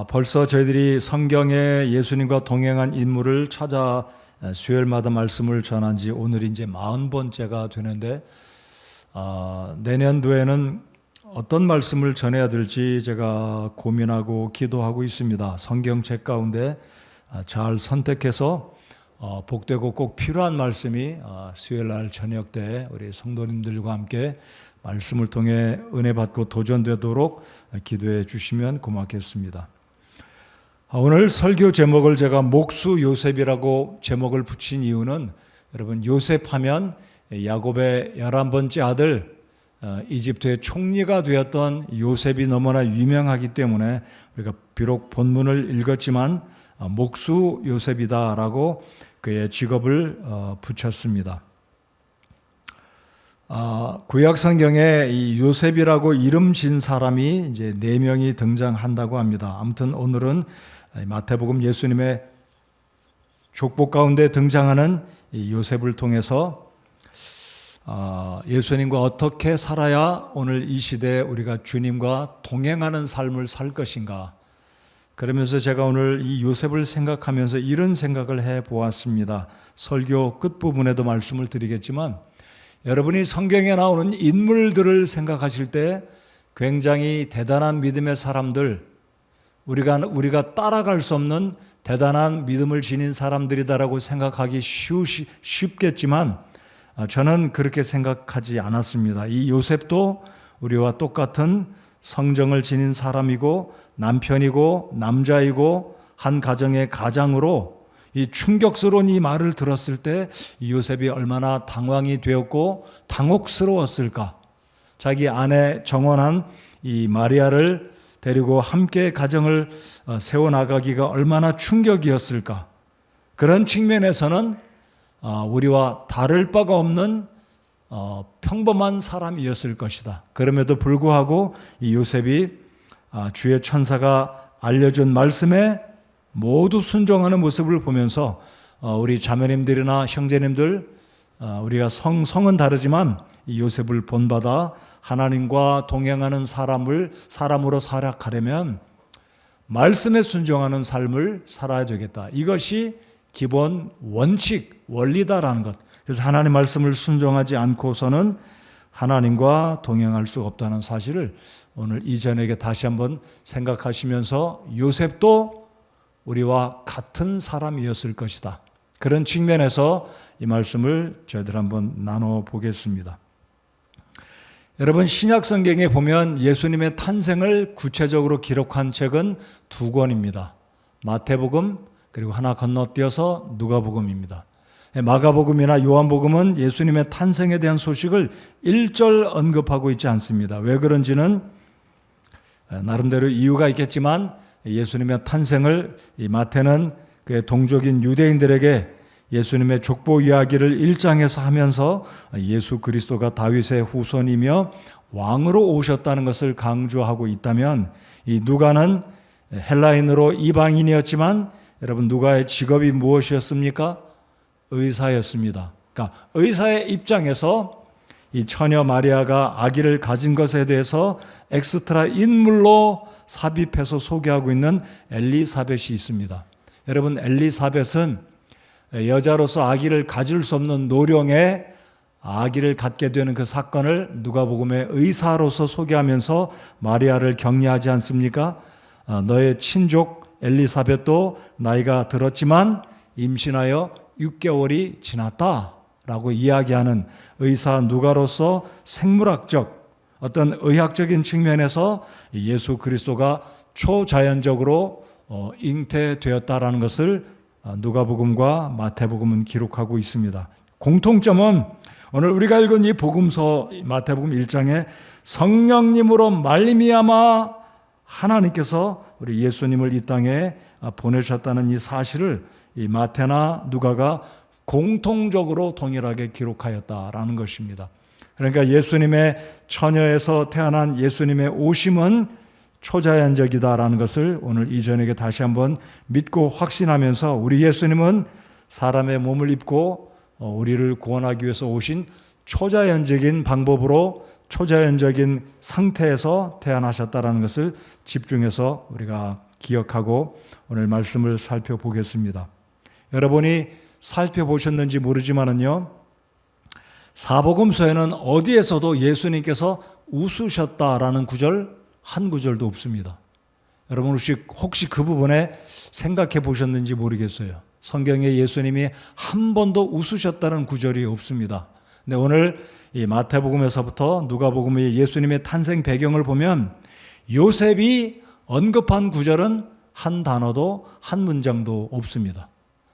벌써 저희들이 성경에 예수님과 동행한 인물을 찾아 수요일마다 말씀을 전한 지 오늘이 이제 40번째가 되는데, 내년도에는 어떤 말씀을 전해야 될지 제가 고민하고 기도하고 있습니다. 성경책 가운데 잘 선택해서 복되고 꼭 필요한 말씀이 수요일날 저녁 때 우리 성도님들과 함께 말씀을 통해 은혜 받고 도전되도록 기도해 주시면 고맙겠습니다. 오늘 설교 제목을 제가 목수 요셉이라고 제목을 붙인 이유는, 여러분, 요셉 하면 야곱의 11번째 아들, 이집트의 총리가 되었던 요셉이 너무나 유명하기 때문에 우리가 비록 본문을 읽었지만 목수 요셉이다라고 그의 직업을 붙였습니다. 구약 성경에 이 요셉이라고 이름 진 사람이 이제 4명이 등장한다고 합니다. 아무튼 오늘은 마태복음 예수님의 족보 가운데 등장하는 이 요셉을 통해서 예수님과 어떻게 살아야 오늘 이 시대에 우리가 주님과 동행하는 삶을 살 것인가, 그러면서 제가 오늘 이 요셉을 생각하면서 이런 생각을 해보았습니다. 설교 끝부분에도 말씀을 드리겠지만, 여러분이 성경에 나오는 인물들을 생각하실 때 굉장히 대단한 믿음의 사람들, 우리가 따라갈 수 없는 대단한 믿음을 지닌 사람들이다라고 생각하기 쉽겠지만, 저는 그렇게 생각하지 않았습니다. 이 요셉도 우리와 똑같은 성정을 지닌 사람이고 남편이고 남자이고 한 가정의 가장으로, 이 충격스러운 이 말을 들었을 때 이 요셉이 얼마나 당황이 되었고 당혹스러웠을까. 자기 아내 정원한 이 마리아를 데리고 함께 가정을 세워나가기가 얼마나 충격이었을까. 그런 측면에서는 우리와 다를 바가 없는 평범한 사람이었을 것이다. 그럼에도 불구하고 이 요셉이 주의 천사가 알려준 말씀에 모두 순종하는 모습을 보면서 우리 자매님들이나 형제님들, 우리가 성은 다르지만 이 요셉을 본받아 하나님과 동행하는 사람으로 살아가려면 말씀에 순종하는 삶을 살아야 되겠다. 이것이 기본 원칙, 원리다라는 것. 그래서 하나님 말씀을 순종하지 않고서는 하나님과 동행할 수 없다는 사실을 오늘 이 저녁에 다시 한번 생각하시면서 요셉도 우리와 같은 사람이었을 것이다. 그런 측면에서 이 말씀을 저희들 한번 나눠보겠습니다. 여러분, 신약 성경에 보면 예수님의 탄생을 구체적으로 기록한 책은 2권입니다. 마태복음, 그리고 하나 건너뛰어서 누가복음입니다. 마가복음이나 요한복음은 예수님의 탄생에 대한 소식을 1절 언급하고 있지 않습니다. 왜 그런지는 나름대로 이유가 있겠지만, 예수님의 탄생을 이 마태는 그의 동족인 유대인들에게 예수님의 족보 이야기를 1장에서 하면서 예수 그리스도가 다윗의 후손이며 왕으로 오셨다는 것을 강조하고 있다면, 이 누가는 헬라인으로 이방인이었지만, 여러분, 누가의 직업이 무엇이었습니까? 의사였습니다. 그러니까 의사의 입장에서 이 처녀 마리아가 아기를 가진 것에 대해서 엑스트라 인물로 삽입해서 소개하고 있는 엘리사벳이 있습니다. 여러분, 엘리사벳은 여자로서 아기를 가질 수 없는 노령에 아기를 갖게 되는 그 사건을 누가복음의 의사로서 소개하면서 마리아를 격려하지 않습니까? 너의 친족 엘리사벳도 나이가 들었지만 임신하여 6개월이 지났다라고 이야기하는 의사 누가로서 생물학적, 어떤 의학적인 측면에서 예수 그리스도가 초자연적으로 잉태되었다라는 것을 누가복음과 마태복음은 기록하고 있습니다. 공통점은 오늘 우리가 읽은 이 복음서 마태복음 1장에 성령님으로 말미암아 하나님께서 우리 예수님을 이 땅에 보내셨다는 이 사실을 이 마태나 누가가 공통적으로 동일하게 기록하였다라는 것입니다. 그러니까 예수님의 처녀에서 태어난 예수님의 오심은 초자연적이다라는 것을 오늘 이 저녁에 다시 한번 믿고 확신하면서, 우리 예수님은 사람의 몸을 입고 우리를 구원하기 위해서 오신 초자연적인 방법으로 초자연적인 상태에서 태어나셨다라는 것을 집중해서 우리가 기억하고 오늘 말씀을 살펴보겠습니다. 여러분이 살펴보셨는지 모르지만은요, 사복음서에는 어디에서도 예수님께서 웃으셨다라는 구절 한 구절도 없습니다. 여러분 혹시 그 부분에 생각해 보셨는지 모르겠어요. 성경에 예수님이 한 번도 웃으셨다는 구절이 없습니다. 근데 오늘 이 마태복음에서부터 누가복음의 예수님의 탄생 배경을 보면 요셉이 언급한 구절은 한 단어도 한 문장도 없습니다.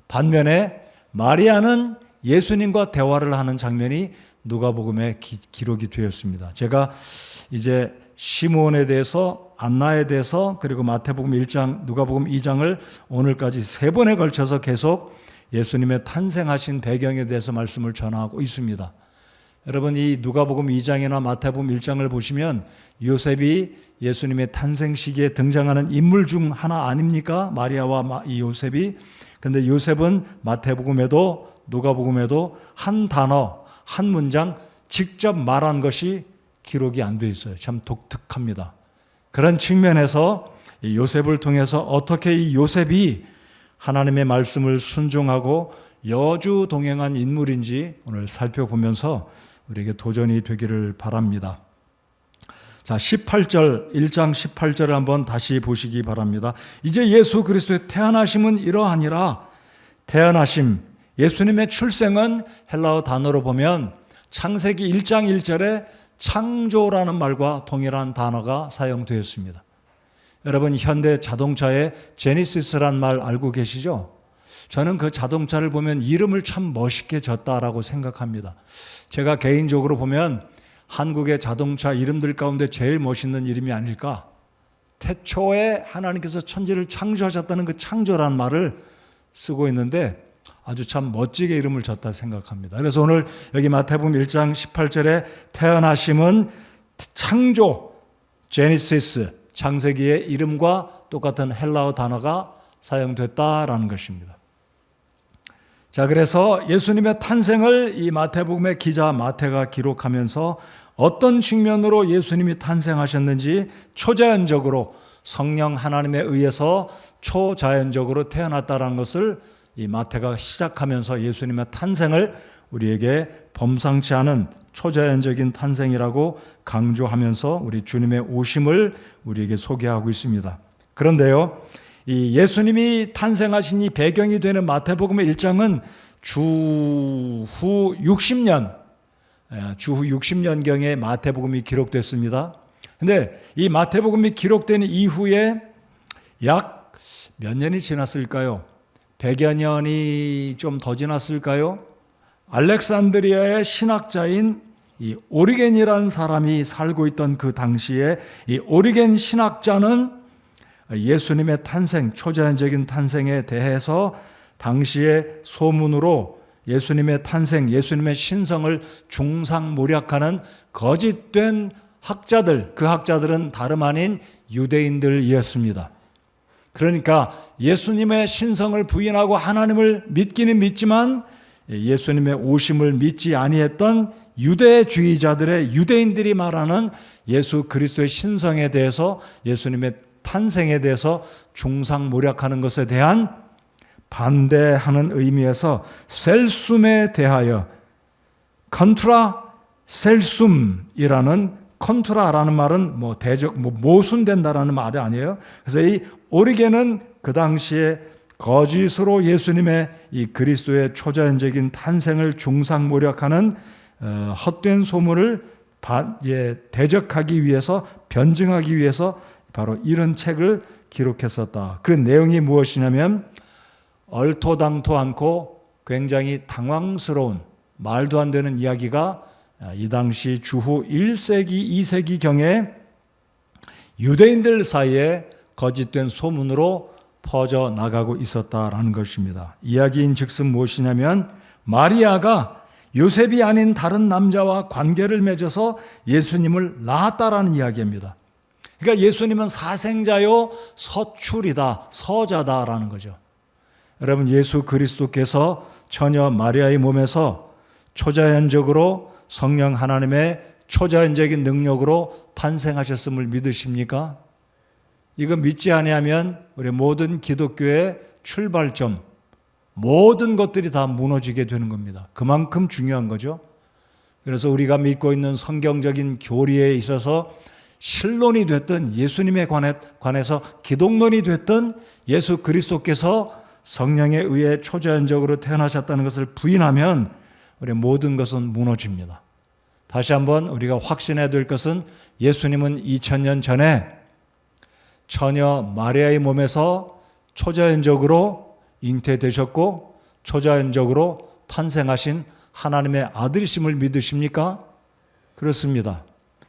반면에 마리아는 예수님과 대화를 하는 장면이 누가복음에 기록이 되었습니다. 제가 이제 시므온에 대해서, 안나에 대해서, 그리고 마태복음 1장, 누가복음 2장을 오늘까지 3번에 걸쳐서 계속 예수님의 탄생하신 배경에 대해서 말씀을 전하고 있습니다. 여러분, 이 누가복음 2장이나 마태복음 1장을 보시면 요셉이 예수님의 탄생 시기에 등장하는 인물 중 하나 아닙니까? 마리아와 이 요셉이. 근데 요셉은 마태복음에도 누가복음에도 한 단어, 한 문장 직접 말한 것이 기록이 안 돼 있어요. 참 독특합니다. 그런 측면에서 이 요셉을 통해서 어떻게 이 요셉이 하나님의 말씀을 순종하고 여주 동행한 인물인지 오늘 살펴보면서 우리에게 도전이 되기를 바랍니다. 자, 18절, 1장 18절을 한번 다시 보시기 바랍니다. 이제 예수 그리스도의 태어나심은 이러하니라. 태어나심, 예수님의 출생은 헬라어 단어로 보면 창세기 1장 1절에 창조라는 말과 동일한 단어가 사용되었습니다. 여러분, 현대 자동차에 제니시스란 말 알고 계시죠? 저는 그 자동차를 보면 이름을 참 멋있게 졌다라고 생각합니다. 제가 개인적으로 보면 한국의 자동차 이름들 가운데 제일 멋있는 이름이 아닐까? 태초에 하나님께서 천지를 창조하셨다는 그 창조란 말을 쓰고 있는데 아주 참 멋지게 이름을 졌다 생각합니다. 그래서 오늘 여기 마태복음 1장 18절에 태어나심은 창조, 제니시스, 창세기의 이름과 똑같은 헬라어 단어가 사용됐다라는 것입니다. 자, 그래서 예수님의 탄생을 이 마태복음의 기자 마태가 기록하면서 어떤 측면으로 예수님이 탄생하셨는지 초자연적으로 성령 하나님에 의해서 초자연적으로 태어났다는 것을 이 마태가 시작하면서 예수님의 탄생을 우리에게 범상치 않은 초자연적인 탄생이라고 강조하면서 우리 주님의 오심을 우리에게 소개하고 있습니다. 그런데요, 이 예수님이 탄생하신 이 배경이 되는 마태복음의 1장은 주후 60년경에 마태복음이 기록됐습니다. 근데 이 마태복음이 기록된 이후에 약 몇 년이 지났을까요? 100여 년이 좀 더 지났을까요? 알렉산드리아의 신학자인 이 오리겐이라는 사람이 살고 있던 그 당시에 이 오리겐 신학자는 예수님의 탄생, 초자연적인 탄생에 대해서 당시의 소문으로 예수님의 탄생, 예수님의 신성을 중상모략하는 거짓된 학자들, 그 학자들은 다름 아닌 유대인들이었습니다. 그러니까 예수님의 신성을 부인하고 하나님을 믿기는 믿지만 예수님의 오심을 믿지 아니했던 유대주의자들의 유대인들이 말하는 예수 그리스도의 신성에 대해서, 예수님의 탄생에 대해서 중상모략하는 것에 대한 반대하는 의미에서 셀숨에 대하여 컨트라 셀숨이라는, 컨트라라는 말은 모순된다라는 말이 아니에요. 그래서 이 오리겐은 그 당시에 거짓으로 예수님의 이 그리스도의 초자연적인 탄생을 중상모략하는 헛된 소문을 대적하기 위해서, 변증하기 위해서 바로 이런 책을 기록했었다. 그 내용이 무엇이냐면 얼토당토 않고 굉장히 당황스러운 말도 안 되는 이야기가 이 당시 주후 1세기, 2세기경에 유대인들 사이에 거짓된 소문으로 퍼져나가고 있었다라는 것입니다. 이야기인 즉슨 무엇이냐면 마리아가 요셉이 아닌 다른 남자와 관계를 맺어서 예수님을 낳았다라는 이야기입니다. 그러니까 예수님은 사생자요 서출이다, 서자다라는 거죠. 여러분, 예수 그리스도께서 처녀 마리아의 몸에서 초자연적으로 성령 하나님의 초자연적인 능력으로 탄생하셨음을 믿으십니까? 이거 믿지 아니하면 우리 모든 기독교의 출발점, 모든 것들이 다 무너지게 되는 겁니다. 그만큼 중요한 거죠. 그래서 우리가 믿고 있는 성경적인 교리에 있어서 신론이 됐든 예수님에 관해서 기독론이 됐든 예수 그리스도께서 성령에 의해 초자연적으로 태어나셨다는 것을 부인하면 우리 모든 것은 무너집니다. 다시 한번 우리가 확신해야 될 것은 예수님은 2000년 전에 처녀 마리아의 몸에서 초자연적으로 잉태되셨고 초자연적으로 탄생하신 하나님의 아들이심을 믿으십니까? 그렇습니다.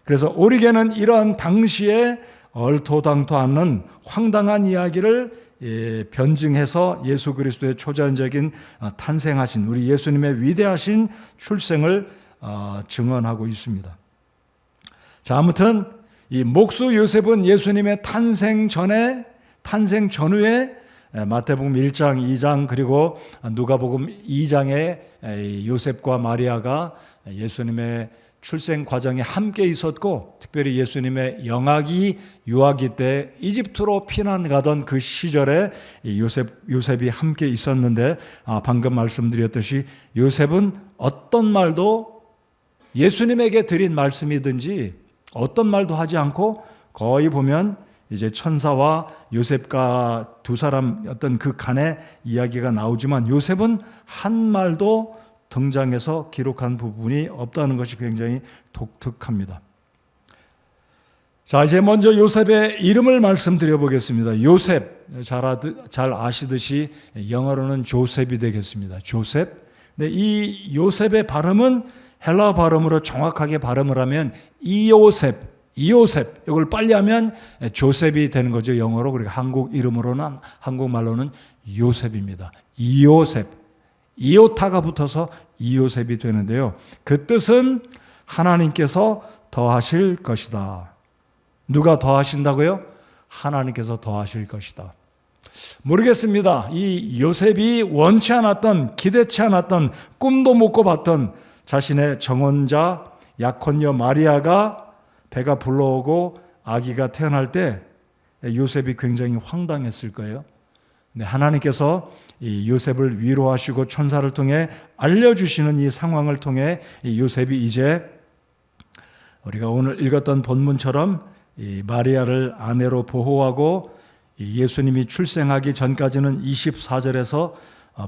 그래서 오리겐은 이러한 당시에 얼토당토 않는 황당한 이야기를 변증해서 예수 그리스도의 초자연적인 탄생하신 우리 예수님의 위대하신 출생을 증언하고 있습니다. 자, 아무튼 이 목수 요셉은 예수님의 탄생 전후에 마태복음 1장, 2장 그리고 누가복음 2장에 요셉과 마리아가 예수님의 출생 과정에 함께 있었고 특별히 예수님의 영아기 유아기 때 이집트로 피난 가던 그 시절에 요셉이 함께 있었는데 방금 말씀드렸듯이 요셉은 어떤 말도 예수님에게 드린 말씀이든지 어떤 말도 하지 않고 거의 보면 이제 천사와 요셉과 두 사람 어떤 그 간의 이야기가 나오지만 요셉은 한 말도 등장해서 기록한 부분이 없다는 것이 굉장히 독특합니다. 자, 이제 먼저 요셉의 이름을 말씀드려 보겠습니다. 요셉, 잘 아시듯이 영어로는 조셉이 되겠습니다. 조셉. 근데 이 요셉의 발음은 헬라 발음으로 정확하게 발음을 하면 이요셉, 이걸 빨리 하면 조셉이 되는 거죠. 영어로. 그리고 한국말로는 요셉입니다. 이요셉. 이오타가 붙어서 이요셉이 되는데요. 그 뜻은 하나님께서 더하실 것이다. 누가 더하신다고요? 하나님께서 더하실 것이다. 모르겠습니다. 이 요셉이 원치 않았던, 기대치 않았던, 꿈도 못 꿔봤던 자신의 정혼자 약혼녀 마리아가 배가 불러오고 아기가 태어날 때 요셉이 굉장히 황당했을 거예요. 근데 하나님께서 이 요셉을 위로하시고 천사를 통해 알려주시는 이 상황을 통해 이 요셉이 이제 우리가 오늘 읽었던 본문처럼 이 마리아를 아내로 보호하고 이 예수님이 출생하기 전까지는 24절에서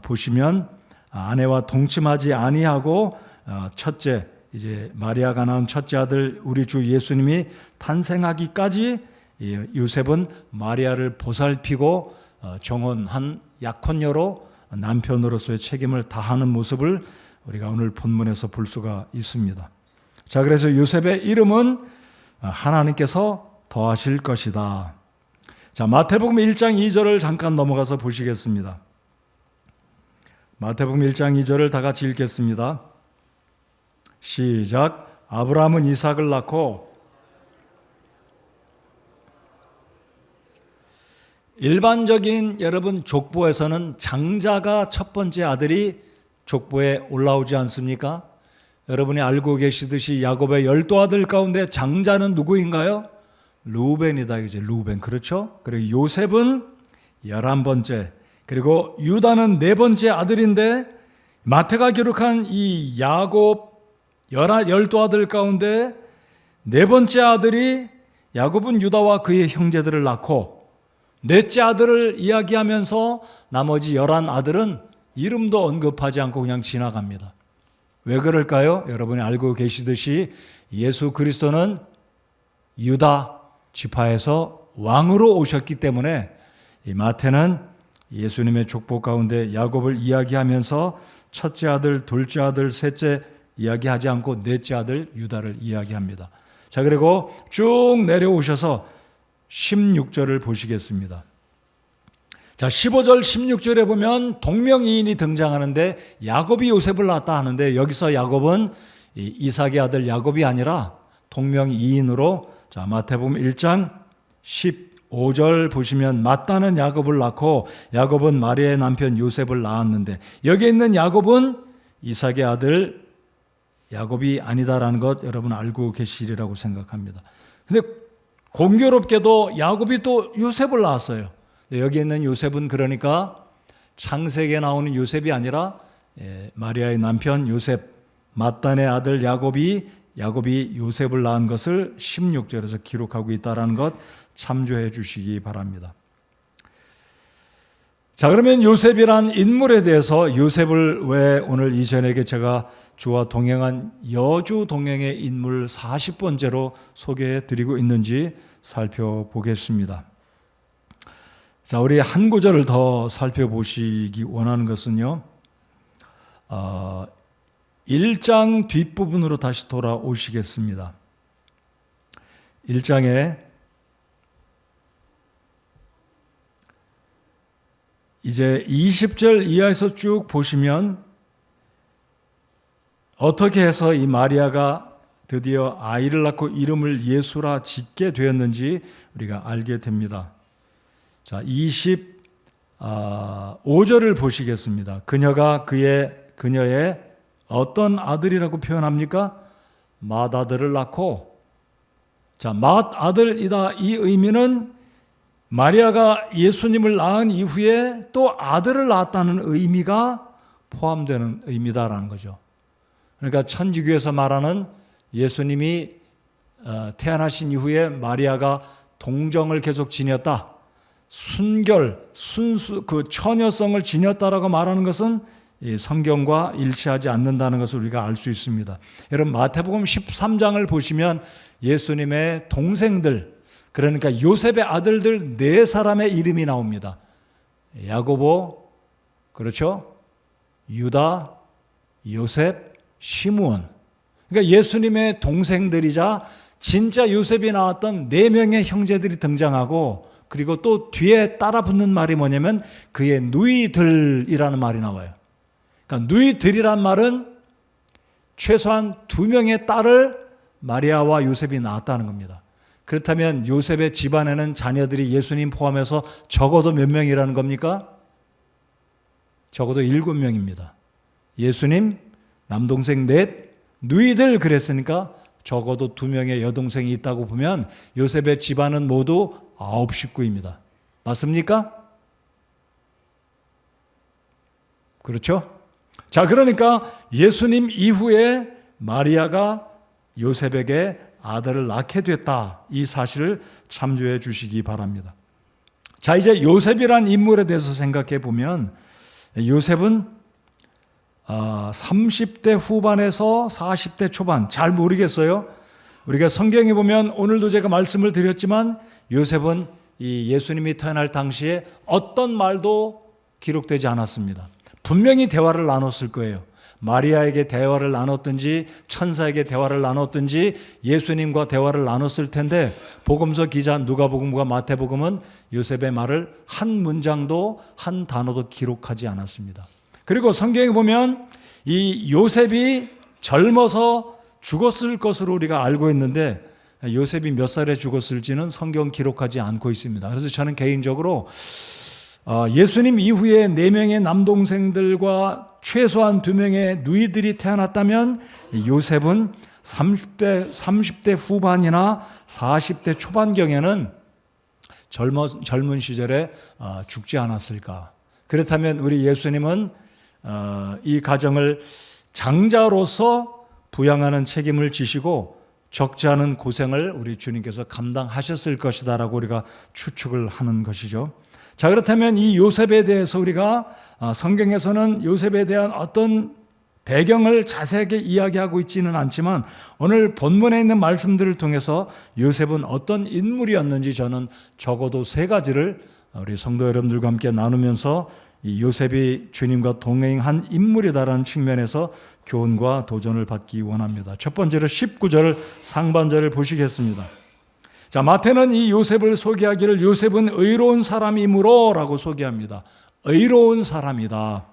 보시면 아내와 동침하지 아니하고 첫째 이제 마리아가 낳은 첫째 아들 우리 주 예수님이 탄생하기까지 요셉은 마리아를 보살피고 정혼한 약혼녀로 남편으로서의 책임을 다하는 모습을 우리가 오늘 본문에서 볼 수가 있습니다. 자, 그래서 요셉의 이름은 하나님께서 더하실 것이다. 자, 마태복음 1장 2절을 잠깐 넘어가서 보시겠습니다. 마태복음 1장 2절을 다 같이 읽겠습니다. 시작. 아브라함은 이삭을 낳고 일반적인 여러분 족보에서는 장자가 첫 번째 아들이 족보에 올라오지 않습니까? 여러분이 알고 계시듯이 야곱의 12아들 가운데 장자는 누구인가요? 루벤이다. 이제 루벤. 그렇죠? 그리고 요셉은 11번째. 그리고 유다는 4번째 아들인데 마태가 기록한 이 야곱 12아들 가운데 4번째 아들이 야곱은 유다와 그의 형제들을 낳고 넷째 아들을 이야기하면서 나머지 11아들은 이름도 언급하지 않고 그냥 지나갑니다. 왜 그럴까요? 여러분이 알고 계시듯이 예수 그리스도는 유다 지파에서 왕으로 오셨기 때문에 이 마태는 예수님의 족보 가운데 야곱을 이야기하면서 첫째 아들, 둘째 아들, 셋째 이야기하지 않고 넷째 아들 유다를 이야기합니다. 자, 그리고 쭉 내려오셔서 16절을 보시겠습니다. 자, 15절 16절에 보면 동명이인이 등장하는데 야곱이 요셉을 낳았다 하는데 여기서 야곱은 이삭의 아들 야곱이 아니라 동명이인으로 자, 마태복음 1장 15절 보시면 마따는 야곱을 낳고 야곱은 마리아의 남편 요셉을 낳았는데 여기에 있는 야곱은 이삭의 아들 야곱이 아니다라는 것 여러분 알고 계시리라고 생각합니다. 근데 공교롭게도 야곱이 또 요셉을 낳았어요. 여기 있는 요셉은 그러니까 창세기에 나오는 요셉이 아니라 마리아의 남편 요셉, 맏단의 아들 야곱이 요셉을 낳은 것을 16절에서 기록하고 있다는 것 참조해 주시기 바랍니다. 자, 그러면 요셉이란 인물에 대해서 요셉을 왜 오늘 이 저녁에 제가 주와 동행한 여주 동행의 인물 40번째로 소개해 드리고 있는지 살펴보겠습니다. 자, 우리 한 구절을 더 살펴보시기 원하는 것은요, 1장 뒷부분으로 다시 돌아오시겠습니다. 1장에 이제 20절 이하에서 쭉 보시면 어떻게 해서 이 마리아가 드디어 아이를 낳고 이름을 예수라 짓게 되었는지 우리가 알게 됩니다. 자, 25절을 보시겠습니다. 그녀가 그녀의 어떤 아들이라고 표현합니까? 맏아들을 낳고, 자, 맏아들이다, 이 의미는 마리아가 예수님을 낳은 이후에 또 아들을 낳았다는 의미가 포함되는 의미다라는 거죠. 그러니까 천주교에서 말하는 예수님이 태어나신 이후에 마리아가 동정을 계속 지녔다, 순수 그 처녀성을 지녔다라고 말하는 것은 이 성경과 일치하지 않는다는 것을 우리가 알 수 있습니다. 여러분, 마태복음 13장을 보시면 예수님의 동생들, 그러니까 요셉의 아들들 4사람의 이름이 나옵니다. 야고보, 그렇죠? 유다, 요셉, 시므온. 그러니까 예수님의 동생들이자 진짜 요셉이 낳았던 4명의 형제들이 등장하고, 그리고 또 뒤에 따라 붙는 말이 뭐냐면 그의 누이들이라는 말이 나와요. 그러니까 누이들이란 말은 최소한 2명의 딸을 마리아와 요셉이 낳았다는 겁니다. 그렇다면 요셉의 집안에는 자녀들이 예수님 포함해서 적어도 몇 명이라는 겁니까? 적어도 7명입니다. 예수님, 남동생 4, 누이들 그랬으니까 적어도 2명의 여동생이 있다고 보면 요셉의 집안은 모두 9식구입니다. 맞습니까? 그렇죠? 자, 그러니까 예수님 이후에 마리아가 요셉에게 아들을 낳게 됐다, 이 사실을 참조해 주시기 바랍니다. 자, 이제 요셉이란 인물에 대해서 생각해 보면 요셉은 30대 후반에서 40대 초반, 잘 모르겠어요. 우리가 성경에 보면 오늘도 제가 말씀을 드렸지만 요셉은 이 예수님이 태어날 당시에 어떤 말도 기록되지 않았습니다. 분명히 대화를 나눴을 거예요. 마리아에게 대화를 나눴든지 천사에게 대화를 나눴든지 예수님과 대화를 나눴을 텐데 복음서 기자 누가복음과 마태복음은 요셉의 말을 한 문장도 한 단어도 기록하지 않았습니다. 그리고 성경에 보면 이 요셉이 젊어서 죽었을 것으로 우리가 알고 있는데 요셉이 몇 살에 죽었을지는 성경 기록하지 않고 있습니다. 그래서 저는 개인적으로 예수님 이후에 4명의 남동생들과 최소한 2명의 누이들이 태어났다면 요셉은 30대 후반이나 40대 초반경에는 젊은 시절에 죽지 않았을까. 그렇다면 우리 예수님은 이 가정을 장자로서 부양하는 책임을 지시고 적지 않은 고생을 우리 주님께서 감당하셨을 것이다라고 우리가 추측을 하는 것이죠. 자, 그렇다면 이 요셉에 대해서 우리가 성경에서는 요셉에 대한 어떤 배경을 자세하게 이야기하고 있지는 않지만 오늘 본문에 있는 말씀들을 통해서 요셉은 어떤 인물이었는지 저는 적어도 3가지를 우리 성도 여러분들과 함께 나누면서 이 요셉이 주님과 동행한 인물이다라는 측면에서 교훈과 도전을 받기 원합니다. 첫 번째로 19절 상반절을 보시겠습니다. 자, 마태는 이 요셉을 소개하기를 요셉은 의로운 사람이므로 라고 소개합니다. 의로운 사람이다.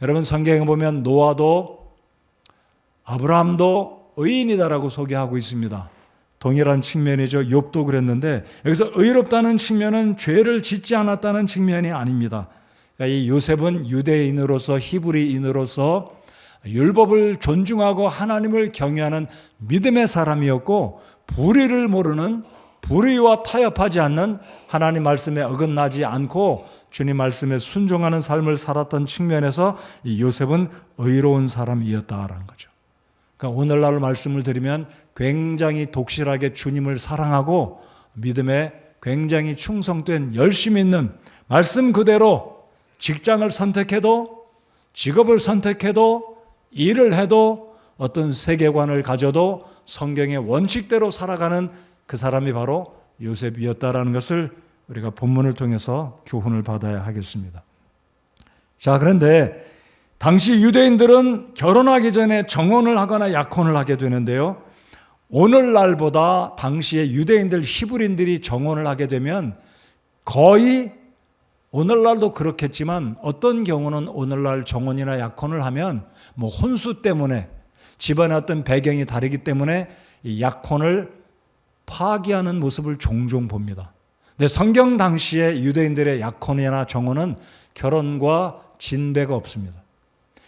여러분, 성경에 보면 노아도 아브라함도 의인이다라고 소개하고 있습니다. 동일한 측면이죠. 욥도 그랬는데 여기서 의롭다는 측면은 죄를 짓지 않았다는 측면이 아닙니다. 그러니까 이 요셉은 유대인으로서 히브리인으로서 율법을 존중하고 하나님을 경외하는 믿음의 사람이었고 불의를 모르는 불의와 타협하지 않는 하나님 말씀에 어긋나지 않고 주님 말씀에 순종하는 삶을 살았던 측면에서 이 요셉은 의로운 사람이었다라는 거죠. 그러니까 오늘날 말씀을 드리면 굉장히 독실하게 주님을 사랑하고 믿음에 굉장히 충성된 열심 있는 말씀 그대로 직장을 선택해도 직업을 선택해도 일을 해도 어떤 세계관을 가져도 성경의 원칙대로 살아가는 그 사람이 바로 요셉이었다라는 것을 우리가 본문을 통해서 교훈을 받아야 하겠습니다. 자, 그런데 당시 유대인들은 결혼하기 전에 정혼을 하거나 약혼을 하게 되는데요. 오늘날보다 당시에 유대인들 히브리인들이 정혼을 하게 되면 거의 오늘날도 그렇겠지만 어떤 경우는 오늘날 정혼이나 약혼을 하면 뭐 혼수 때문에 집안의 어떤 배경이 다르기 때문에 이 약혼을 파기하는 모습을 종종 봅니다. 근데 성경 당시에 유대인들의 약혼이나 정혼은 결혼과 진배가 없습니다.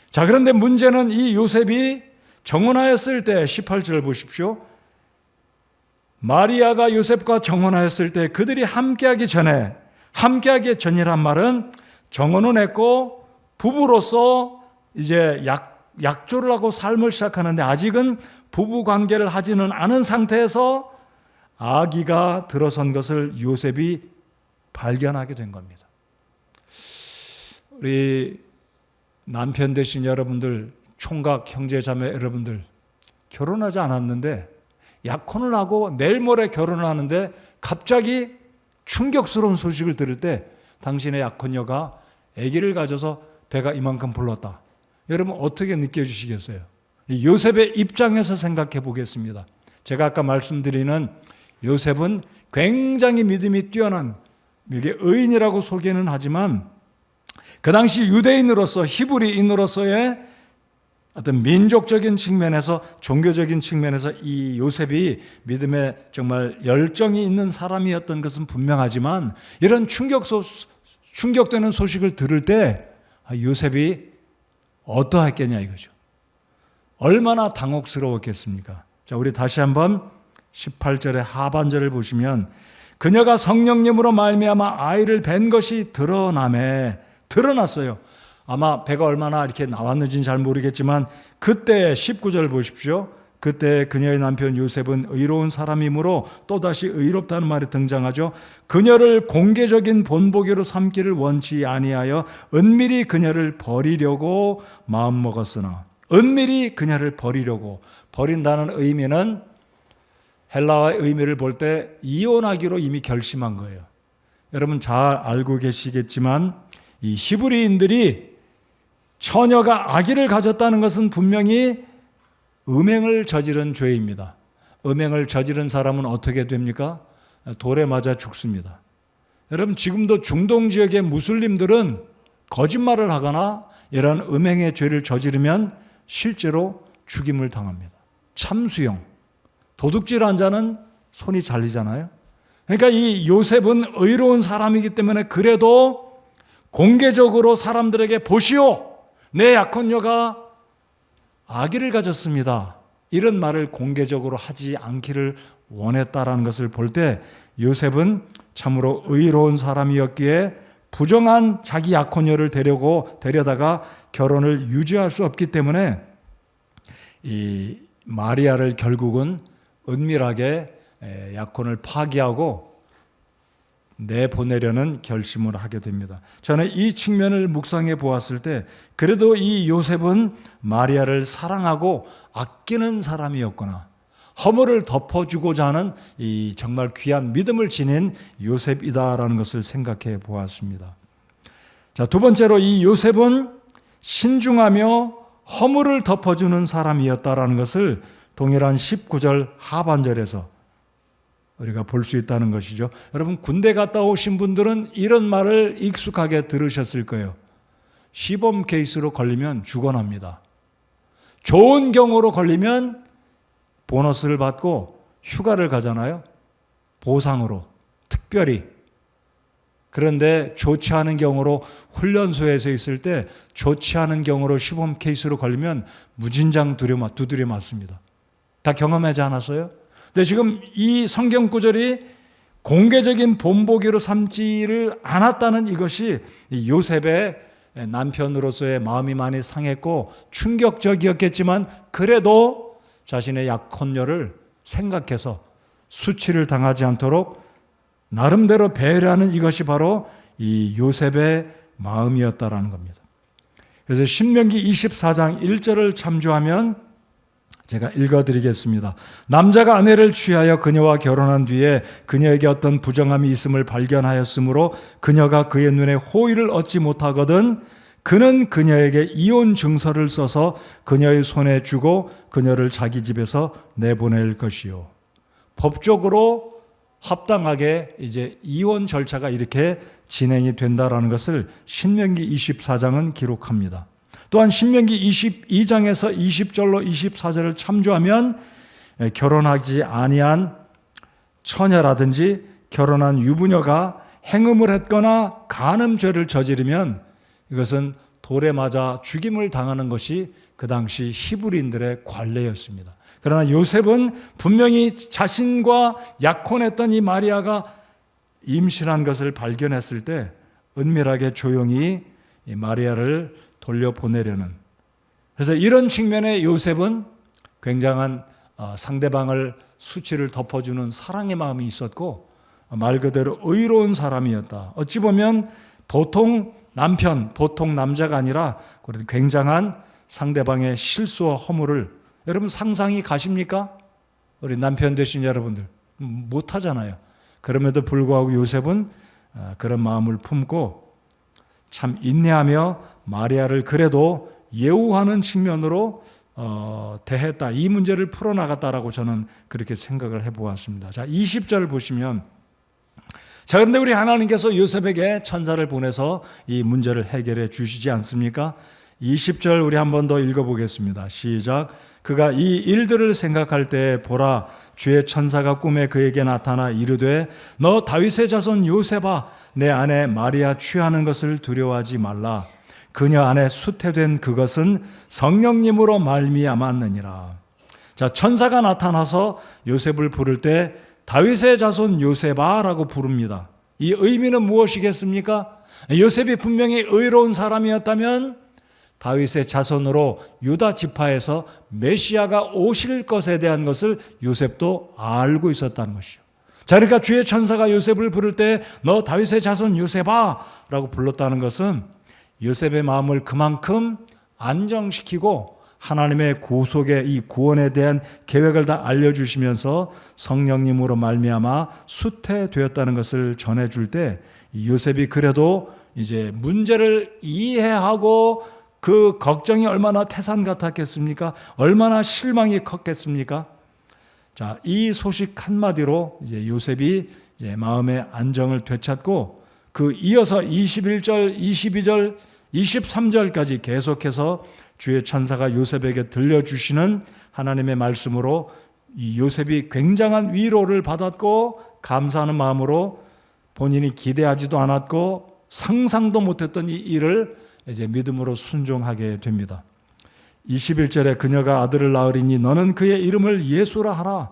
자, 그런데 문제는 이 요셉이 정혼하였을 때 18절 보십시오. 마리아가 요셉과 정혼하였을 때 그들이 함께하기 전이란 말은 정혼은 했고 부부로서 이제 약조를 하고 삶을 시작하는데 아직은 부부 관계를 하지는 않은 상태에서 아기가 들어선 것을 요셉이 발견하게 된 겁니다. 우리 남편 되신 여러분들, 총각 형제자매 여러분들, 결혼하지 않았는데 약혼을 하고 내일 모레 결혼을 하는데 갑자기 충격스러운 소식을 들을 때 당신의 약혼녀가 아기를 가져서 배가 이만큼 불렀다. 여러분 어떻게 느껴지시겠어요? 요셉의 입장에서 생각해 보겠습니다. 제가 아까 말씀드리는 요셉은 굉장히 믿음이 뛰어난, 이게 의인이라고 소개는 하지만 그 당시 유대인으로서 히브리인으로서의 어떤 민족적인 측면에서 종교적인 측면에서 이 요셉이 믿음에 정말 열정이 있는 사람이었던 것은 분명하지만 이런 충격되는 소식을 들을 때 요셉이 어떠했겠냐 이거죠. 얼마나 당혹스러웠겠습니까? 자, 우리 다시 한번 18절의 하반절을 보시면 그녀가 성령님으로 말미암아 아이를 뵌 것이 드러났어요. 아마 배가 얼마나 이렇게 나왔는지는 잘 모르겠지만 그때 19절 보십시오. 그때 그녀의 남편 요셉은 의로운 사람이므로 또다시 의롭다는 말이 등장하죠. 그녀를 공개적인 본보기로 삼기를 원치 아니하여 은밀히 그녀를 버리려고 마음먹었으나 은밀히 그녀를 버린다는 의미는 헬라어의 의미를 볼 때 이혼하기로 이미 결심한 거예요. 여러분 잘 알고 계시겠지만 이 히브리인들이 처녀가 아기를 가졌다는 것은 분명히 음행을 저지른 죄입니다. 음행을 저지른 사람은 어떻게 됩니까? 돌에 맞아 죽습니다. 여러분 지금도 중동 지역의 무슬림들은 거짓말을 하거나 이런 음행의 죄를 저지르면 실제로 죽임을 당합니다. 참수형, 도둑질한 자는 손이 잘리잖아요. 그러니까 이 요셉은 의로운 사람이기 때문에 그래도 공개적으로 사람들에게 보시오, 내 약혼녀가 아기를 가졌습니다. 이런 말을 공개적으로 하지 않기를 원했다라는 것을 볼 때 요셉은 참으로 의로운 사람이었기에 부정한 자기 약혼녀를 데려다가 결혼을 유지할 수 없기 때문에 이 마리아를 결국은 은밀하게 약혼을 파기하고 내보내려는 결심을 하게 됩니다. 저는 이 측면을 묵상해 보았을 때 그래도 이 요셉은 마리아를 사랑하고 아끼는 사람이었구나. 허물을 덮어주고자 하는 이 정말 귀한 믿음을 지닌 요셉이다라는 것을 생각해 보았습니다. 자, 두 번째로 이 요셉은 신중하며 허물을 덮어주는 사람이었다라는 것을 동일한 19절 하반절에서 우리가 볼 수 있다는 것이죠. 여러분 군대 갔다 오신 분들은 이런 말을 익숙하게 들으셨을 거예요. 시범 케이스로 걸리면 죽어납니다. 좋은 경우로 걸리면 보너스를 받고 휴가를 가잖아요. 보상으로 특별히. 그런데 좋지 않은 경우로 훈련소에서 있을 때 좋지 않은 경우로 시범 케이스로 걸리면 무진장 두드려 맞습니다. 다 경험하지 않았어요? 근데 지금 이 성경 구절이 공개적인 본보기로 삼지를 않았다는 이것이 요셉의 남편으로서의 마음이 많이 상했고 충격적이었겠지만 그래도 자신의 약혼녀를 생각해서 수치를 당하지 않도록 나름대로 배려하는 이것이 바로 이 요셉의 마음이었다라는 겁니다. 그래서 신명기 24장 1절을 참조하면 제가 읽어드리겠습니다. 남자가 아내를 취하여 그녀와 결혼한 뒤에 그녀에게 어떤 부정함이 있음을 발견하였으므로 그녀가 그의 눈에 호의를 얻지 못하거든 그는 그녀에게 이혼 증서를 써서 그녀의 손에 주고 그녀를 자기 집에서 내보낼 것이요. 법적으로 합당하게 이제 이혼 절차가 이렇게 진행이 된다라는 것을 신명기 24장은 기록합니다. 또한 신명기 22장에서 20절로 24절을 참조하면 결혼하지 아니한 처녀라든지 결혼한 유부녀가 행음을 했거나 간음죄를 저지르면 이것은 돌에 맞아 죽임을 당하는 것이 그 당시 히브리인들의 관례였습니다. 그러나 요셉은 분명히 자신과 약혼했던 이 마리아가 임신한 것을 발견했을 때 은밀하게 조용히 이 마리아를 돌려보내려는, 그래서 이런 측면에 요셉은 굉장한 상대방을 수치를 덮어주는 사랑의 마음이 있었고 말 그대로 의로운 사람이었다. 어찌 보면 보통 남편, 보통 남자가 아니라 굉장한 상대방의 실수와 허물을, 여러분 상상이 가십니까? 우리 남편 되신 여러분들 못하잖아요. 그럼에도 불구하고 요셉은 그런 마음을 품고 참 인내하며 마리아를 그래도 예우하는 측면으로 대했다. 이 문제를 풀어나갔다라고 저는 그렇게 생각을 해보았습니다. 자, 20절 보시면, 자, 그런데 우리 하나님께서 요셉에게 천사를 보내서 이 문제를 해결해 주시지 않습니까? 20절 우리 한 번 더 읽어보겠습니다. 시작. 그가 이 일들을 생각할 때 보라, 주의 천사가 꿈에 그에게 나타나 이르되 너 다윗의 자손 요셉아, 내 아내 마리아 취하는 것을 두려워하지 말라. 그녀 안에 수태된 그것은 성령님으로 말미암았느니라. 자, 천사가 나타나서 요셉을 부를 때 다윗의 자손 요셉아라고 부릅니다. 이 의미는 무엇이겠습니까? 요셉이 분명히 의로운 사람이었다면 다윗의 자손으로 유다 지파에서 메시아가 오실 것에 대한 것을 요셉도 알고 있었다는 것이죠. 자, 그러니까 주의 천사가 요셉을 부를 때 너 다윗의 자손 요셉아라고 불렀다는 것은 요셉의 마음을 그만큼 안정시키고 하나님의 구속의 이 구원에 대한 계획을 다 알려주시면서 성령님으로 말미암아 수태되었다는 것을 전해줄 때 요셉이 그래도 이제 문제를 이해하고 그 걱정이 얼마나 태산 같았겠습니까? 얼마나 실망이 컸겠습니까? 자, 이 소식 한마디로 이제 요셉이 이제 마음의 안정을 되찾고 그 이어서 21절, 22절, 23절까지 계속해서 주의 천사가 요셉에게 들려주시는 하나님의 말씀으로 이 요셉이 굉장한 위로를 받았고 감사하는 마음으로 본인이 기대하지도 않았고 상상도 못했던 이 일을 이제 믿음으로 순종하게 됩니다. 21절에 그녀가 아들을 낳으리니 너는 그의 이름을 예수라 하라.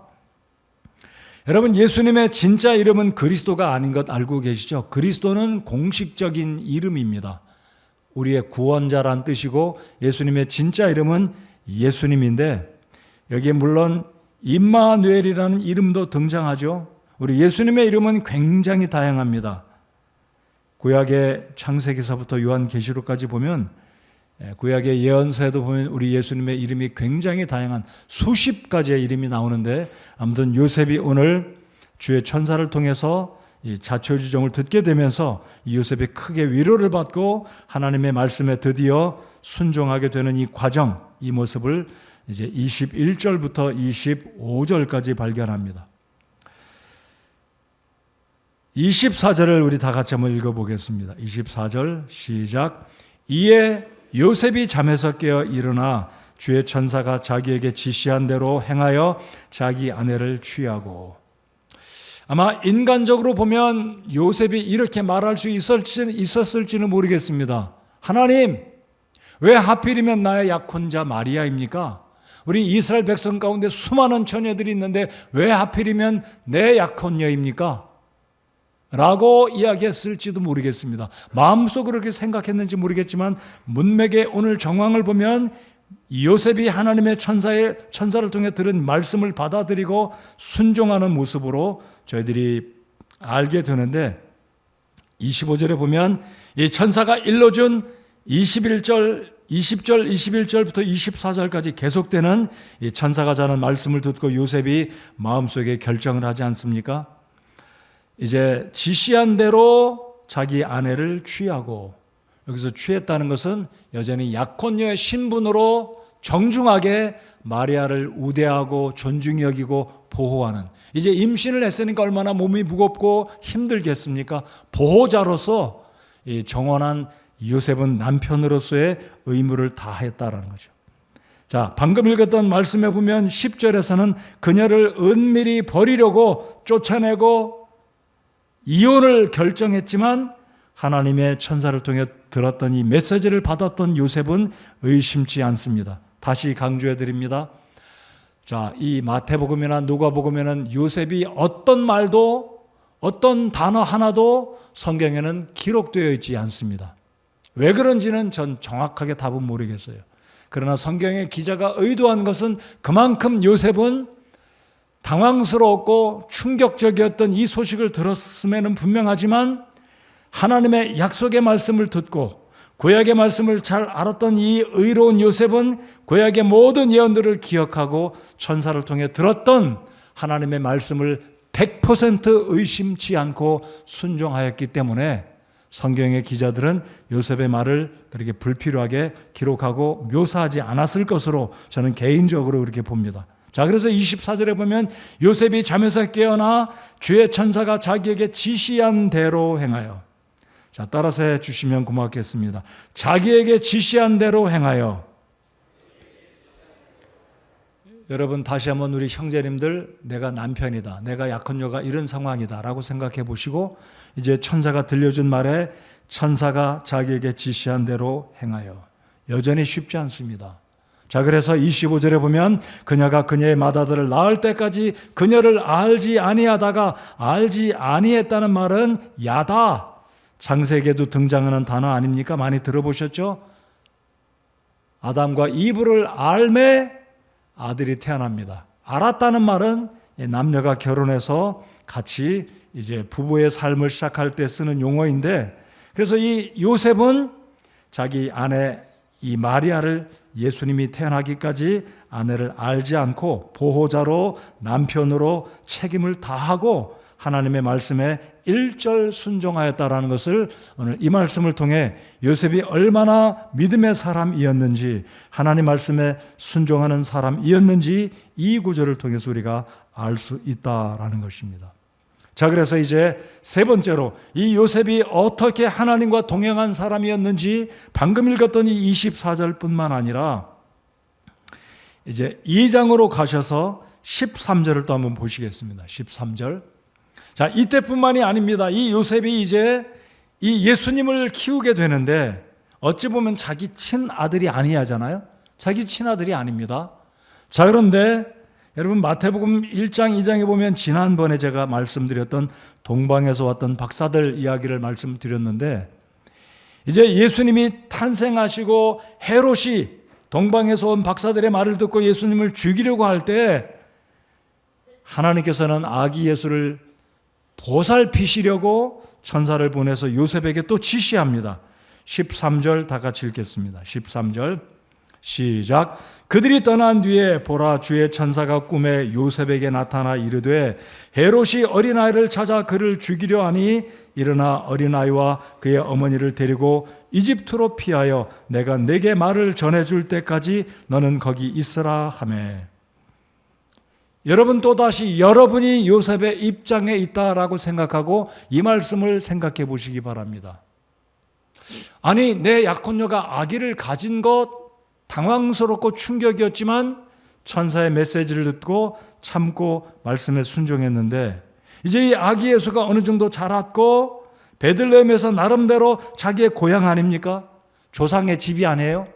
여러분, 예수님의 진짜 이름은 그리스도가 아닌 것 알고 계시죠? 그리스도는 공식적인 이름입니다. 우리의 구원자란 뜻이고 예수님의 진짜 이름은 예수님인데 여기에 물론 임마누엘이라는 이름도 등장하죠. 우리 예수님의 이름은 굉장히 다양합니다. 구약의 창세기서부터 요한계시록까지 보면, 구약의 예언서에도 보면 우리 예수님의 이름이 굉장히 다양한 수십 가지의 이름이 나오는데, 아무튼 요셉이 오늘 주의 천사를 통해서 이 자초지종을 듣게 되면서 이 요셉이 크게 위로를 받고 하나님의 말씀에 드디어 순종하게 되는 이 과정, 이 모습을 이제 21절부터 25절까지 발견합니다. 24절을 우리 다 같이 한번 읽어보겠습니다. 24절 시작. 이에 요셉이 잠에서 깨어 일어나 주의 천사가 자기에게 지시한 대로 행하여 자기 아내를 취하고. 아마 인간적으로 보면 요셉이 이렇게 말할 수 있었을지는 모르겠습니다. 하나님, 왜 하필이면 나의 약혼자 마리아입니까? 우리 이스라엘 백성 가운데 수많은 처녀들이 있는데 왜 하필이면 내 약혼녀입니까? 라고 이야기했을지도 모르겠습니다. 마음속으로 그렇게 생각했는지 모르겠지만 문맥의 오늘 정황을 보면 요셉이 하나님의 천사를 통해 들은 말씀을 받아들이고 순종하는 모습으로 저희들이 알게 되는데, 25절에 보면 이 천사가 일러준 20절, 21절부터 24절까지 계속되는 이 천사가 자는 말씀을 듣고 요셉이 마음속에 결정을 하지 않습니까? 이제 지시한 대로 자기 아내를 취하고, 여기서 취했다는 것은 여전히 약혼녀의 신분으로 정중하게 마리아를 우대하고 존중히 여기고 보호하는, 이제 임신을 했으니까 얼마나 몸이 무겁고 힘들겠습니까? 보호자로서 이 정원한 요셉은 남편으로서의 의무를 다했다라는 거죠. 자, 방금 읽었던 말씀에 보면 10절에서는 그녀를 은밀히 버리려고 쫓아내고 이혼을 결정했지만 하나님의 천사를 통해 들었던 이 메시지를 받았던 요셉은 의심치 않습니다. 다시 강조해 드립니다. 자, 이 마태복음이나 누가복음에는 요셉이 어떤 말도, 어떤 단어 하나도 성경에는 기록되어 있지 않습니다. 왜 그런지는 전 정확하게 답은 모르겠어요. 그러나 성경의 기자가 의도한 것은 그만큼 요셉은 당황스러웠고 충격적이었던 이 소식을 들었음에는 분명하지만, 하나님의 약속의 말씀을 듣고 구약의 말씀을 잘 알았던 이 의로운 요셉은 구약의 모든 예언들을 기억하고 천사를 통해 들었던 하나님의 말씀을 100% 의심치 않고 순종하였기 때문에 성경의 기자들은 요셉의 말을 그렇게 불필요하게 기록하고 묘사하지 않았을 것으로 저는 개인적으로 그렇게 봅니다. 자, 그래서 24절에 보면 요셉이 잠에서 깨어나 주의 천사가 자기에게 지시한 대로 행하여, 자, 따라서 해 주시면 고맙겠습니다. 자기에게 지시한 대로 행하여. 여러분, 다시 한번 우리 형제님들, 내가 남편이다, 내가 약혼녀가 이런 상황이다 라고 생각해 보시고, 이제 천사가 들려준 말에 천사가 자기에게 지시한 대로 행하여. 여전히 쉽지 않습니다. 자, 그래서 25절에 보면 그녀가 그녀의 맏아들을 낳을 때까지 그녀를 알지 아니하다가 알지 아니했다는 말은 야다, 창세기에도 등장하는 단어 아닙니까? 많이 들어보셨죠? 아담과 이브를 알매 아들이 태어납니다. 알았다는 말은 남녀가 결혼해서 같이 이제 부부의 삶을 시작할 때 쓰는 용어인데, 그래서 이 요셉은 자기 아내 이 마리아를 예수님이 태어나기까지 아내를 알지 않고 보호자로, 남편으로 책임을 다하고 하나님의 말씀에 일절 순종하였다라는 것을 오늘 이 말씀을 통해 요셉이 얼마나 믿음의 사람이었는지, 하나님 말씀에 순종하는 사람이었는지 이 구절을 통해서 우리가 알 수 있다라는 것입니다. 자, 그래서 이제 세 번째로 이 요셉이 어떻게 하나님과 동행한 사람이었는지 방금 읽었던 이 24절뿐만 아니라 이제 2장으로 가셔서 13절을 또 한번 보시겠습니다. 13절. 자, 이때뿐만이 아닙니다. 이 요셉이 이제 이 예수님을 키우게 되는데 어찌 보면 자기 친아들이 아니하잖아요. 자기 친아들이 아닙니다. 자, 그런데 여러분 마태복음 1장 2장에 보면 지난번에 제가 말씀드렸던 동방에서 왔던 박사들 이야기를 말씀드렸는데, 이제 예수님이 탄생하시고 헤롯이 동방에서 온 박사들의 말을 듣고 예수님을 죽이려고 할 때 하나님께서는 아기 예수를 보살피시려고 천사를 보내서 요셉에게 또 지시합니다. 13절 다 같이 읽겠습니다. 13절 시작. 그들이 떠난 뒤에 보라, 주의 천사가 꿈에 요셉에게 나타나 이르되 헤롯이 어린아이를 찾아 그를 죽이려 하니 일어나 어린아이와 그의 어머니를 데리고 이집트로 피하여 내가 네게 말을 전해줄 때까지 너는 거기 있으라 하매. 여러분, 또다시 여러분이 요셉의 입장에 있다라고 생각하고 이 말씀을 생각해 보시기 바랍니다. 아니, 내 약혼녀가 아기를 가진 것 당황스럽고 충격이었지만 천사의 메시지를 듣고 참고 말씀에 순종했는데, 이제 이 아기 예수가 어느 정도 자랐고 베들레헴에서 나름대로 자기의 고향 아닙니까? 조상의 집이 아니에요?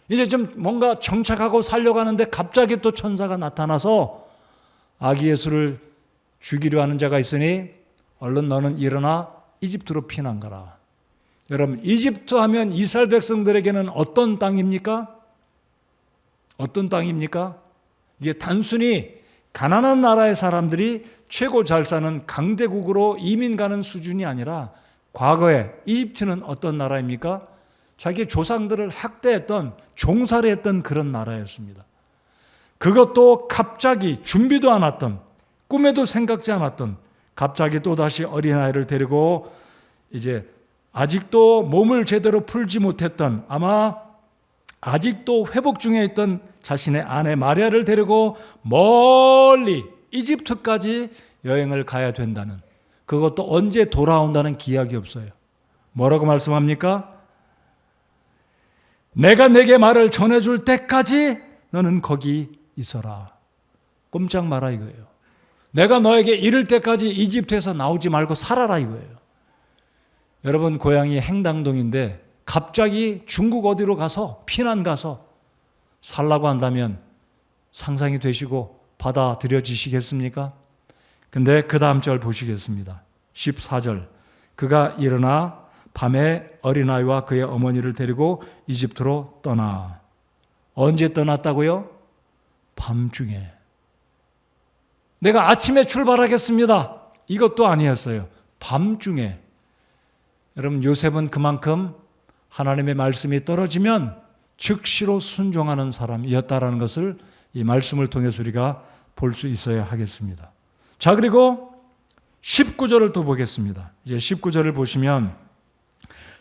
이제 좀 뭔가 정착하고 살려고 하는데 갑자기 또 천사가 나타나서 아기 예수를 죽이려 하는 자가 있으니 얼른 너는 일어나 이집트로 피난 가라. 여러분, 이집트 하면 이스라엘 백성들에게는 어떤 땅입니까? 어떤 땅입니까? 이게 단순히 가난한 나라의 사람들이 최고 잘 사는 강대국으로 이민 가는 수준이 아니라 과거에 이집트는 어떤 나라입니까? 자기 조상들을 학대했던, 종살이 했던 그런 나라였습니다. 그것도 갑자기 준비도 안 했던, 꿈에도 생각지 않았던 갑자기 또다시 어린아이를 데리고 이제 아직도 몸을 제대로 풀지 못했던, 아마 아직도 회복 중에 있던 자신의 아내 마리아를 데리고 멀리 이집트까지 여행을 가야 된다는, 그것도 언제 돌아온다는 기약이 없어요. 뭐라고 말씀합니까? 내가 내게 말을 전해줄 때까지 너는 거기 있어라. 꼼짝 마라 이거예요. 내가 너에게 이를 때까지 이집트에서 나오지 말고 살아라 이거예요. 여러분, 고향이 행당동인데 갑자기 중국 어디로 가서 피난 가서 살라고 한다면 상상이 되시고 받아들여지시겠습니까? 근데 그 다음 절 보시겠습니다. 14절. 그가 일어나 밤에 어린아이와 그의 어머니를 데리고 이집트로 떠나. 언제 떠났다고요? 밤중에. 내가 아침에 출발하겠습니다. 이것도 아니었어요. 밤중에. 여러분, 요셉은 그만큼 하나님의 말씀이 떨어지면 즉시로 순종하는 사람이었다라는 것을 이 말씀을 통해서 우리가 볼 수 있어야 하겠습니다. 자, 그리고 19절을 또 보겠습니다. 이제 19절을 보시면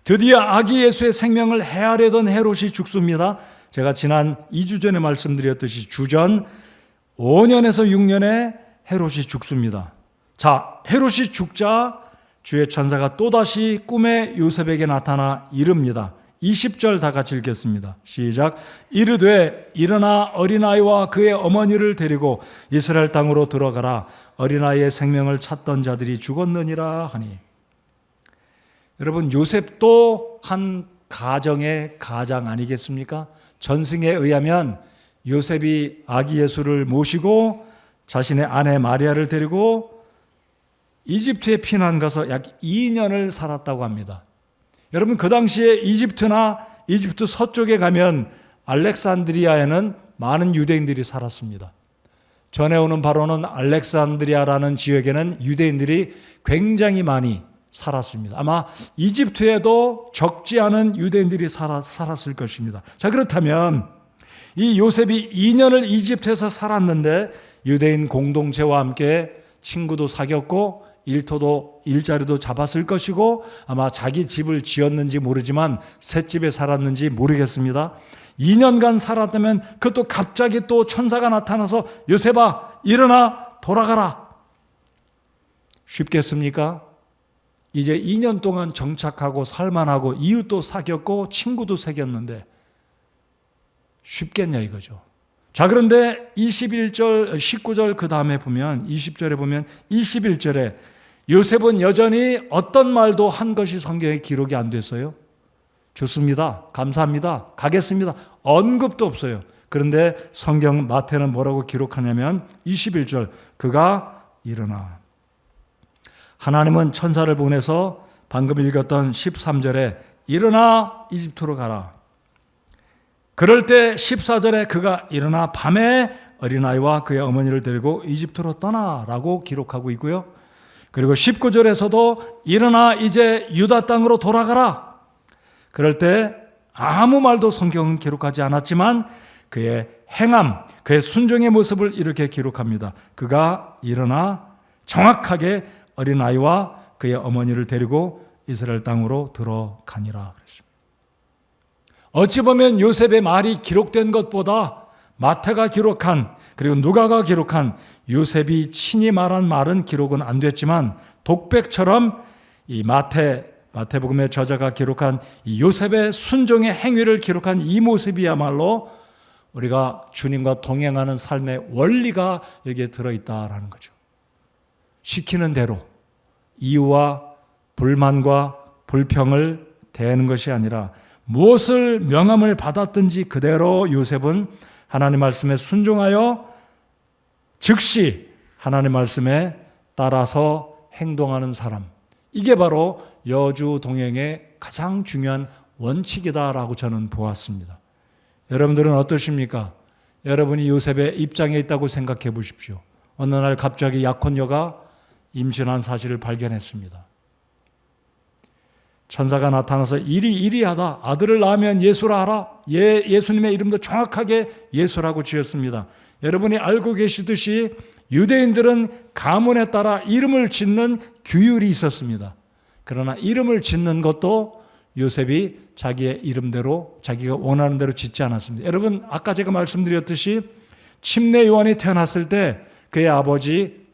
드디어 아기 예수의 생명을 해하려던 헤롯이 죽습니다. 제가 지난 2주 전에 말씀드렸듯이 주전 5년에서 6년에 헤롯이 죽습니다. 자, 헤롯이 죽자 주의 천사가 또다시 꿈에 요셉에게 나타나 이릅니다. 20절 다 같이 읽겠습니다. 시작. 이르되 일어나 어린아이와 그의 어머니를 데리고 이스라엘 땅으로 들어가라. 어린아이의 생명을 찾던 자들이 죽었느니라 하니. 여러분, 요셉도 한 가정의 가장 아니겠습니까? 전승에 의하면 요셉이 아기 예수를 모시고 자신의 아내 마리아를 데리고 이집트에 피난 가서 약 2년을 살았다고 합니다. 여러분, 그 당시에 이집트나 이집트 서쪽에 가면 알렉산드리아에는 많은 유대인들이 살았습니다. 전해오는 바로는 알렉산드리아라는 지역에는 유대인들이 굉장히 많이 살았습니다. 아마 이집트에도 적지 않은 유대인들이 살았을 것입니다. 자, 그렇다면 이 요셉이 2년을 이집트에서 살았는데 유대인 공동체와 함께 친구도 사귀었고 일자리도 잡았을 것이고 아마 자기 집을 지었는지 모르지만 셋집에 살았는지 모르겠습니다. 2년간 살았다면 그것도 갑자기 또 천사가 나타나서 요셉아 일어나 돌아가라. 쉽겠습니까? 이제 2년 동안 정착하고 살만하고 이웃도 사귀었고 친구도 사귀었는데 쉽겠냐 이거죠. 자, 그런데 21절, 19절 그 다음에 보면 20절에 보면 21절에 요셉은 여전히 어떤 말도 한 것이 성경에 기록이 안 됐어요. 좋습니다. 감사합니다. 가겠습니다. 언급도 없어요. 그런데 성경 마태는 뭐라고 기록하냐면 21절 그가 일어나. 하나님은 천사를 보내서 방금 읽었던 13절에 일어나 이집트로 가라. 그럴 때 14절에 그가 일어나 밤에 어린아이와 그의 어머니를 데리고 이집트로 떠나라고 기록하고 있고요. 그리고 19절에서도 일어나 이제 유다 땅으로 돌아가라. 그럴 때 아무 말도 성경은 기록하지 않았지만 그의 행함, 그의 순종의 모습을 이렇게 기록합니다. 그가 일어나 정확하게 어린아이와 그의 어머니를 데리고 이스라엘 땅으로 들어가니라 그랬습니다. 어찌 보면 요셉의 말이 기록된 것보다 마태가 기록한 그리고 누가가 기록한 요셉이 친히 말한 말은 기록은 안 됐지만 독백처럼 이 마태복음의 저자가 기록한 이 요셉의 순종의 행위를 기록한 이 모습이야말로 우리가 주님과 동행하는 삶의 원리가 여기에 들어있다라는 거죠. 시키는 대로 이유와 불만과 불평을 대하는 것이 아니라 무엇을 명함을 받았든지 그대로 요셉은 하나님 말씀에 순종하여 즉시 하나님 말씀에 따라서 행동하는 사람, 이게 바로 여주 동행의 가장 중요한 원칙이다라고 저는 보았습니다. 여러분들은 어떠십니까? 여러분이 요셉의 입장에 있다고 생각해 보십시오. 어느 날 갑자기 약혼녀가 임신한 사실을 발견했습니다. 천사가 나타나서 이리하다, 아들을 낳으면 예수라 하라. 예수님의 이름도 정확하게 예수라고 지었습니다. 여러분이 알고 계시듯이 유대인들은 가문에 따라 이름을 짓는 규율이 있었습니다. 그러나 이름을 짓는 것도 요셉이 자기의 이름대로, 자기가 원하는 대로 짓지 않았습니다. 여러분, 아까 제가 말씀드렸듯이 침례 요한이 태어났을 때 그의 아버지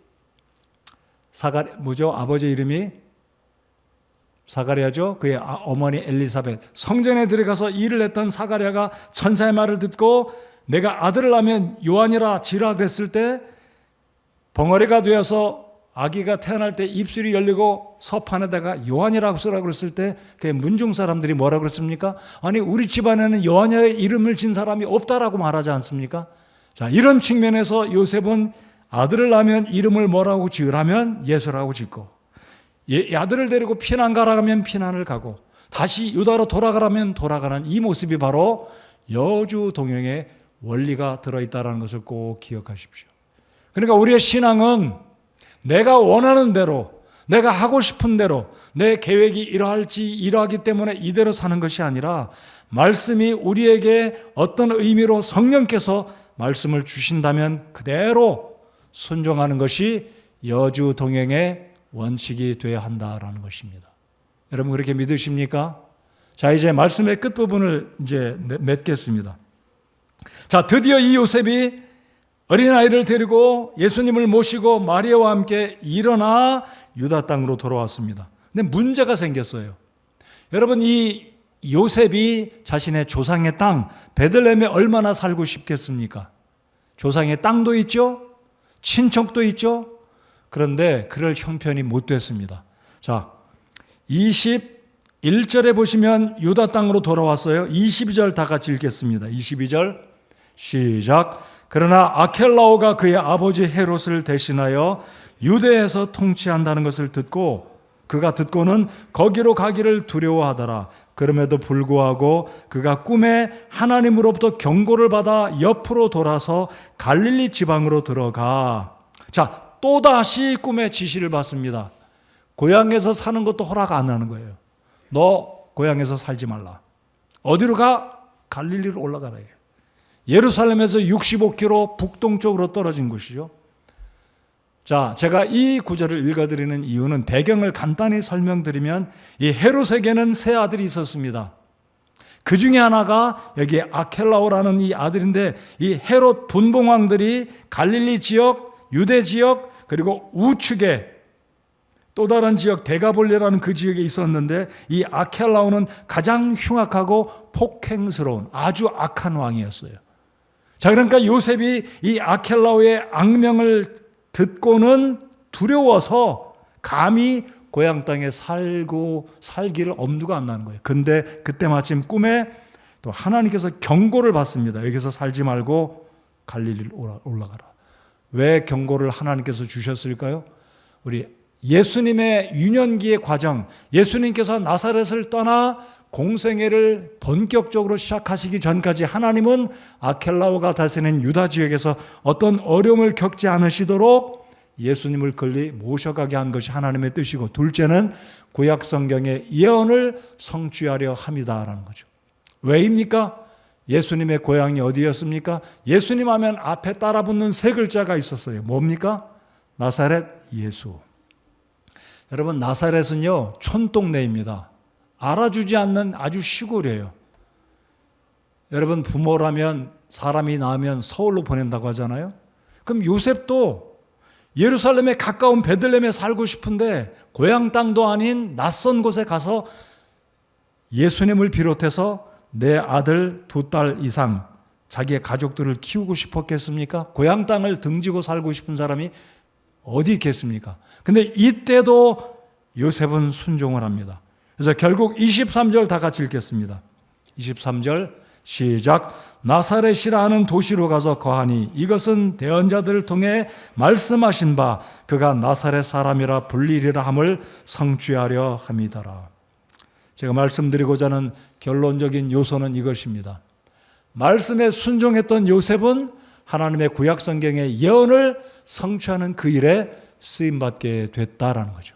아버지 이름이 사가랴죠. 그의 어머니 엘리사벳. 성전에 들어가서 일을 했던 사가랴가 천사의 말을 듣고 내가 아들을 낳으면 요한이라 지라 그랬을 때 벙어리가 되어서 아기가 태어날 때 입술이 열리고 서판에다가 요한이라고 쓰라고 그랬을 때 그 문중 사람들이 뭐라고 그랬습니까? 아니, 우리 집안에는 요한의 이름을 진 사람이 없다라고 말하지 않습니까? 자, 이런 측면에서 요셉은 아들을 낳으면 이름을 뭐라고 지으라면 예수라고 짓고, 아들을 데리고 피난 가라면 피난을 가고, 다시 유다로 돌아가라면 돌아가는 이 모습이 바로 여주 동행의 원리가 들어있다는 것을 꼭 기억하십시오. 그러니까 우리의 신앙은 내가 원하는 대로, 내가 하고 싶은 대로, 내 계획이 이러하기 때문에 이대로 사는 것이 아니라 말씀이 우리에게 어떤 의미로 성령께서 말씀을 주신다면 그대로 순종하는 것이 여주 동행의 원칙이 되어야 한다라는 것입니다. 여러분, 그렇게 믿으십니까? 자, 이제 말씀의 끝부분을 이제 맺겠습니다. 자, 드디어 이 요셉이 어린아이를 데리고 예수님을 모시고 마리아와 함께 일어나 유다 땅으로 돌아왔습니다. 근데 문제가 생겼어요. 여러분, 이 요셉이 자신의 조상의 땅 베들레헴에 얼마나 살고 싶겠습니까? 조상의 땅도 있죠, 친척도 있죠. 그런데 그럴 형편이 못 됐습니다. 자, 21절에 보시면 유다 땅으로 돌아왔어요. 22절 다 같이 읽겠습니다. 22절 시작. 그러나 아켈라오가 그의 아버지 헤롯을 대신하여 유대에서 통치한다는 것을 듣고 그가 듣고는 거기로 가기를 두려워하더라. 그럼에도 불구하고 그가 꿈에 하나님으로부터 경고를 받아 옆으로 돌아서 갈릴리 지방으로 들어가. 자, 또다시 꿈의 지시를 받습니다. 고향에서 사는 것도 허락 안 하는 거예요. 너 고향에서 살지 말라. 어디로 가? 갈릴리로 올라가라. 예루살렘에서 65km 북동쪽으로 떨어진 곳이죠. 자, 제가 이 구절을 읽어드리는 이유는 배경을 간단히 설명드리면 이 헤롯에게는 세 아들이 있었습니다. 그 중에 하나가 여기 아켈라오라는 이 아들인데, 이 헤롯 분봉왕들이 갈릴리 지역, 유대 지역, 그리고 우측에 또 다른 지역 데가볼레라는 그 지역에 있었는데, 이 아켈라오는 가장 흉악하고 폭행스러운 아주 악한 왕이었어요. 자, 그러니까 요셉이 이 아켈라오의 악명을 듣고는 두려워서 감히 고향 땅에 살기를 엄두가 안 나는 거예요. 근데 그때 마침 꿈에 또 하나님께서 경고를 받습니다. 여기서 살지 말고 갈릴리로 올라가라. 왜 경고를 하나님께서 주셨을까요? 우리 예수님의 유년기의 과정, 예수님께서 나사렛을 떠나 공생애를 본격적으로 시작하시기 전까지 하나님은 아켈라오가 다스리는 유다 지역에서 어떤 어려움을 겪지 않으시도록 예수님을 권리 모셔가게 한 것이 하나님의 뜻이고, 둘째는 구약 성경의 예언을 성취하려 함이다라는 거죠. 왜입니까? 예수님의 고향이 어디였습니까? 예수님 하면 앞에 따라붙는 세 글자가 있었어요. 뭡니까? 나사렛 예수. 여러분, 나사렛은요 촌동네입니다. 알아주지 않는 아주 시골이에요. 여러분, 부모라면 사람이 낳으면 서울로 보낸다고 하잖아요. 그럼 요셉도 예루살렘에 가까운 베들레헴에 살고 싶은데 고향 땅도 아닌 낯선 곳에 가서 예수님을 비롯해서 내 아들 2딸 이상 자기의 가족들을 키우고 싶었겠습니까? 고향 땅을 등지고 살고 싶은 사람이 어디 있겠습니까? 근데 이때도 요셉은 순종을 합니다. 그래서 결국 23절 다 같이 읽겠습니다. 23절 시작. 나사렛이라 하는 도시로 가서 거하니 이것은 대언자들을 통해 말씀하신 바 그가 나사렛 사람이라 불리리라 함을 성취하려 함이더라. 제가 말씀드리고자 하는 결론적인 요소는 이것입니다. 말씀에 순종했던 요셉은 하나님의 구약 성경의 예언을 성취하는 그 일에 쓰임받게 됐다라는 거죠.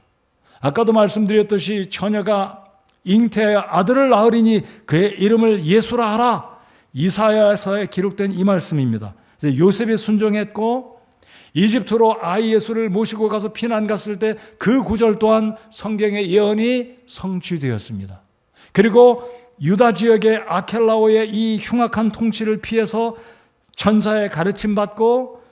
아까도 말씀드렸듯이 처녀가 잉태하여 아들을 낳으리니 그의 이름을 예수라 하라. 이사야서에 기록된 이 말씀입니다. 요셉이 순종했고 이집트로 아이 예수를 모시고 가서 피난 갔을 때 그 구절 또한 성경의 예언이 성취되었습니다. 그리고 유다 지역의 아켈라오의 이 흉악한 통치를 피해서 천사의 가르침 받고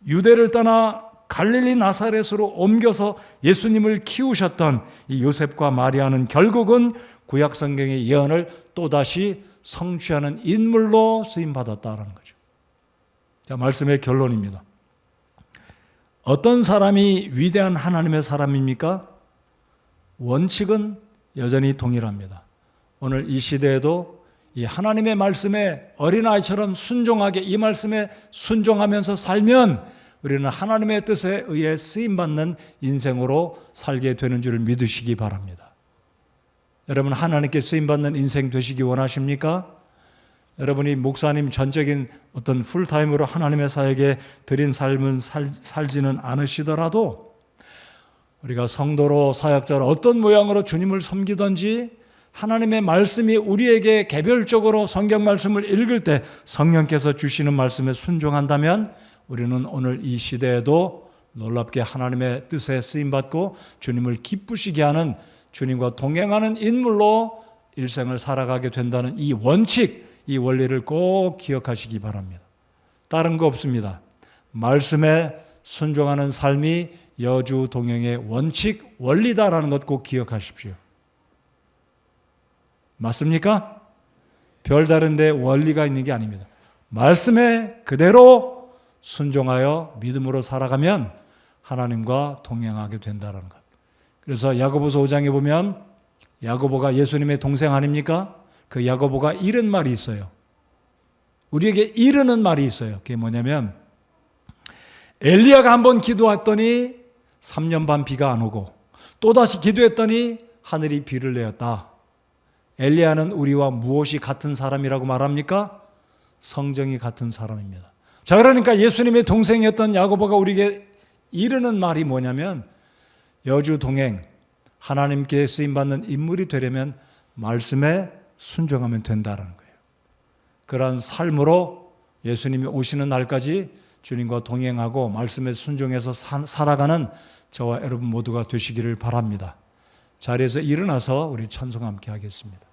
유대를 떠나 갈릴리 나사렛으로 옮겨서 예수님을 키우셨던 이 요셉과 마리아는 결국은 구약 성경의 예언을 또다시 성취하는 인물로 쓰임받았다는 거죠. 자, 말씀의 결론입니다. 어떤 사람이 위대한 하나님의 사람입니까? 원칙은 여전히 동일합니다. 오늘 이 시대에도 이 하나님의 말씀에 어린아이처럼 순종하게 이 말씀에 순종하면서 살면 우리는 하나님의 뜻에 의해 쓰임받는 인생으로 살게 되는 줄 믿으시기 바랍니다. 여러분, 하나님께 쓰임받는 인생 되시기 원하십니까? 여러분이 목사님 전적인 어떤 풀타임으로 하나님의 사역에 드린 삶은 살지는 않으시더라도 우리가 성도로 사역자로 어떤 모양으로 주님을 섬기든지 하나님의 말씀이 우리에게 개별적으로 성경 말씀을 읽을 때 성령께서 주시는 말씀에 순종한다면 우리는 오늘 이 시대에도 놀랍게 하나님의 뜻에 쓰임받고 주님을 기쁘시게 하는 주님과 동행하는 인물로 일생을 살아가게 된다는 이 원칙, 이 원리를 꼭 기억하시기 바랍니다. 다른 거 없습니다. 말씀에 순종하는 삶이 여주 동행의 원칙, 원리다라는 것 꼭 기억하십시오. 맞습니까? 별다른데 원리가 있는 게 아닙니다. 말씀에 그대로 순종하여 믿음으로 살아가면 하나님과 동행하게 된다는 것. 그래서 야고보서 5장에 보면 야고보가 예수님의 동생 아닙니까? 그 야고보가 이런 말이 있어요. 우리에게 이르는 말이 있어요. 그게 뭐냐면 엘리야가 한번 기도했더니 3년 반 비가 안 오고 또다시 기도했더니 하늘이 비를 내었다. 엘리야는 우리와 무엇이 같은 사람이라고 말합니까? 성정이 같은 사람입니다. 자, 그러니까 예수님의 동생이었던 야고보가 우리에게 이르는 말이 뭐냐면 여주 동행, 하나님께 쓰임받는 인물이 되려면 말씀에 순종하면 된다는 거예요. 그러한 삶으로 예수님이 오시는 날까지 주님과 동행하고 말씀에 순종해서 살아가는 저와 여러분 모두가 되시기를 바랍니다. 자리에서 일어나서 우리 찬송 함께 하겠습니다.